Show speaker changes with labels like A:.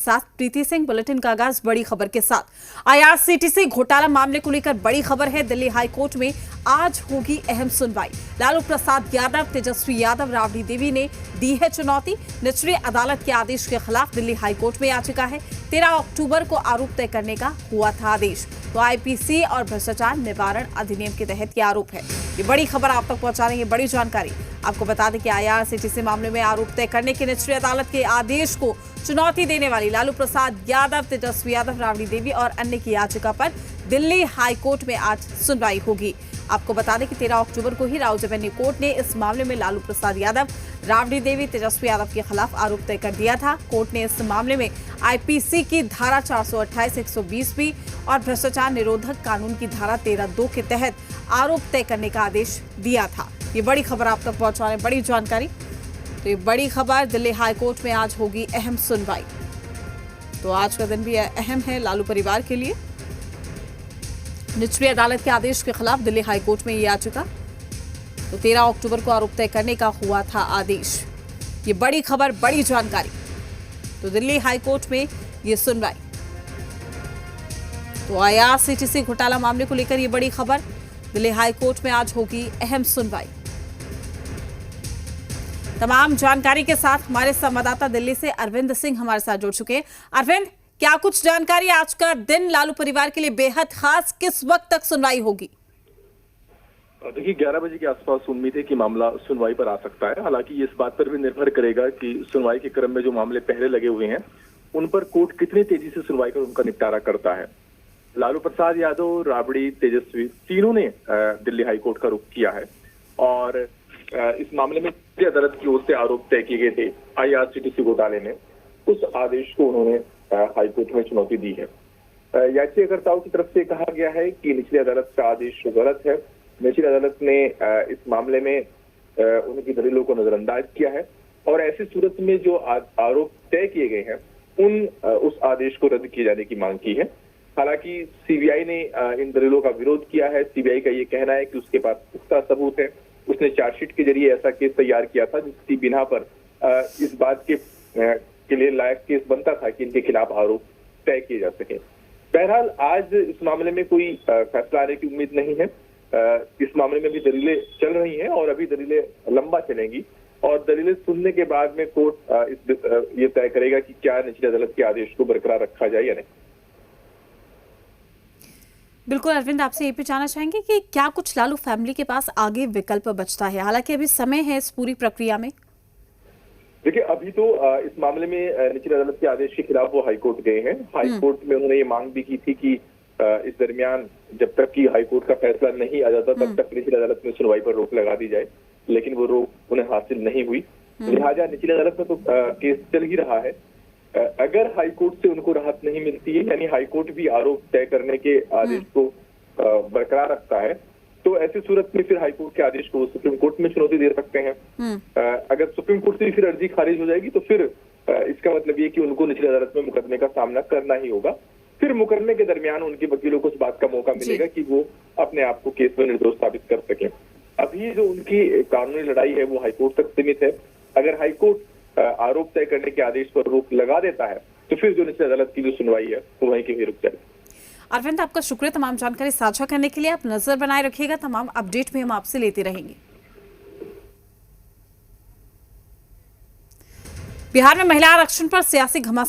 A: साथ प्रीति सिंह। बुलेटिन का आगाज बड़ी खबर के साथ। आईआरसीटीसी घोटाला मामले को लेकर बड़ी खबर है। दिल्ली हाई कोर्ट में आज होगी अहम सुनवाई। लालू प्रसाद यादव, तेजस्वी यादव, राबड़ी देवी ने दी है चुनौती। निचली अदालत के आदेश के खिलाफ दिल्ली हाई कोर्ट में याचिका है। 13 अक्टूबर को आरोप तय करने का हुआ था आदेश। तो आईपीसी और भ्रष्टाचार निवारण अधिनियम के तहत ये आरोप है। ये बड़ी खबर आप तक पहुंचा रही है। बड़ी जानकारी आपको बता दें कि आईआरसीटीसी मामले में आरोप तय करने के निचली अदालत के आदेश को चुनौती देने वाली लालू प्रसाद यादव, तेजस्वी यादव, राबड़ी देवी और अन्य की याचिका पर दिल्ली हाई कोर्ट में आज सुनवाई होगी। आपको बता दें कि 13 अक्टूबर को ही राउज एवेन्यू कोर्ट ने इस मामले में लालू प्रसाद यादव, राबड़ी देवी, तेजस्वी यादव के खिलाफ आरोप तय कर दिया था। कोर्ट ने इस मामले में आईपीसी की धारा 428, 120B और भ्रष्टाचार निरोधक कानून की धारा 13(2) के तहत आरोप तय करने का आदेश दिया था। ये बड़ी खबर आप तक पहुंचा रहे हैं, बड़ी जानकारी। तो ये बड़ी खबर, दिल्ली हाई कोर्ट में आज होगी अहम सुनवाई। तो आज का दिन भी अहम है लालू परिवार के लिए। निचली अदालत के आदेश के खिलाफ दिल्ली हाई कोर्ट में ये याचिका। तो 13 अक्टूबर को आरोप तय करने का हुआ था आदेश। ये बड़ी खबर, बड़ी जानकारी। तो दिल्ली हाई कोर्ट में ये सुनवाई। तो आईआरसीटीसी घोटाला मामले को लेकर ये बड़ी खबर। दिल्ली हाई कोर्ट में आज होगी अहम सुनवाई। तमाम जानकारी के साथ हमारे संवाददाता दिल्ली से अरविंद सिंह हमारे साथ जुड़ चुके हैं। अरविंद, क्या कुछ जानकारी? आज का दिन लालू परिवार के लिए बेहद खास, किस वक्त तक सुनवाई होगी?
B: देखिए, 11 बजे के आसपास उम्मीद है कि मामला सुनवाई पर आ सकता है। हालांकि ये इस बात पर भी निर्भर करेगा कि सुनवाई के क्रम में जो मामले पहले लगे हुए हैं उन पर कोर्ट कितनी तेजी से सुनवाई कर उनका निपटारा करता है। लालू प्रसाद यादव, राबड़ी, तेजस्वी तीनों ने दिल्ली हाईकोर्ट का रुख किया है और इस मामले में अदालत की ओर से आरोप तय किए गए थे आईआरसीटीसी घोटाले में, उस आदेश को उन्होंने हाईकोर्ट में चुनौती दी है। याचिकाकर्ताओं की तरफ से कहा गया है कि निचली अदालत का आदेश गलत है। निचली अदालत ने इस मामले में उनकी दलीलों को नजरअंदाज किया है और ऐसी सूरत में जो आरोप तय किए गए हैं उस आदेश को रद्द किए जाने की मांग की है। हालांकि सीबीआई ने इन दलीलों का विरोध किया है। सीबीआई का ये कहना है कि उसके पास पुख्ता सबूत है। उसने चार्जशीट के जरिए ऐसा केस तैयार किया था जिसकी बिना पर इस बात के लिए लायक केस बनता था कि इनके खिलाफ आरोप तय किए जा सके। बहरहाल आज इस मामले में कोई फैसला आने की उम्मीद नहीं है। इस मामले में भी दलीलें चल रही हैं और अभी दलीलें लंबा चलेंगी और दलीलें सुनने के बाद में कोर्ट ये तय करेगा कि क्या निचली अदालत के आदेश को बरकरार रखा जाए या नहीं।
A: बिल्कुल अरविंद, आपसे ये भी जानना चाहेंगे कि क्या कुछ लालू फैमिली के पास आगे विकल्प बचता है? हालांकि अभी समय है इस पूरी प्रक्रिया में।
B: देखिए, अभी तो इस मामले में निचली अदालत के आदेश के खिलाफ वो हाईकोर्ट गए हैं। हाईकोर्ट में उन्होंने ये मांग भी की थी कि इस दरमियान जब तक कि हाईकोर्ट का फैसला नहीं आ जाता तब तक निचली अदालत में सुनवाई पर रोक लगा दी जाए, लेकिन वो रोक उन्हें हासिल नहीं हुई। लिहाजा निचली अदालत में तो केस चल ही रहा है। अगर हाईकोर्ट से उनको राहत नहीं मिलती है, यानी हाईकोर्ट भी आरोप तय करने के आदेश को बरकरार रखता है, तो ऐसी सूरत में फिर हाईकोर्ट के आदेश को सुप्रीम कोर्ट में चुनौती दे सकते हैं। अगर सुप्रीम कोर्ट से फिर अर्जी खारिज हो जाएगी तो फिर इसका मतलब ये कि उनको निचली अदालत में मुकदमे का सामना करना ही होगा। फिर मुकदमे के दरमियान उनके वकीलों को इस बात का मौका मिलेगा कि वो अपने आप को केस में निर्दोष साबित कर सकें। अभी जो उनकी कानूनी लड़ाई है वो हाईकोर्ट तक सीमित है। अगर हाईकोर्ट आरोप तय करने के आदेश पर रोक लगा देता है तो फिर जो निचली अदालत की जो सुनवाई है वो वहीं की वहीं रुक जाएगी।
A: अरविंद, आपका शुक्रिया तमाम जानकारी साझा करने के लिए। आप नजर बनाए रखिएगा, तमाम अपडेट भी हम आपसे लेते रहेंगे। बिहार में महिला आरक्षण पर सियासी घमासान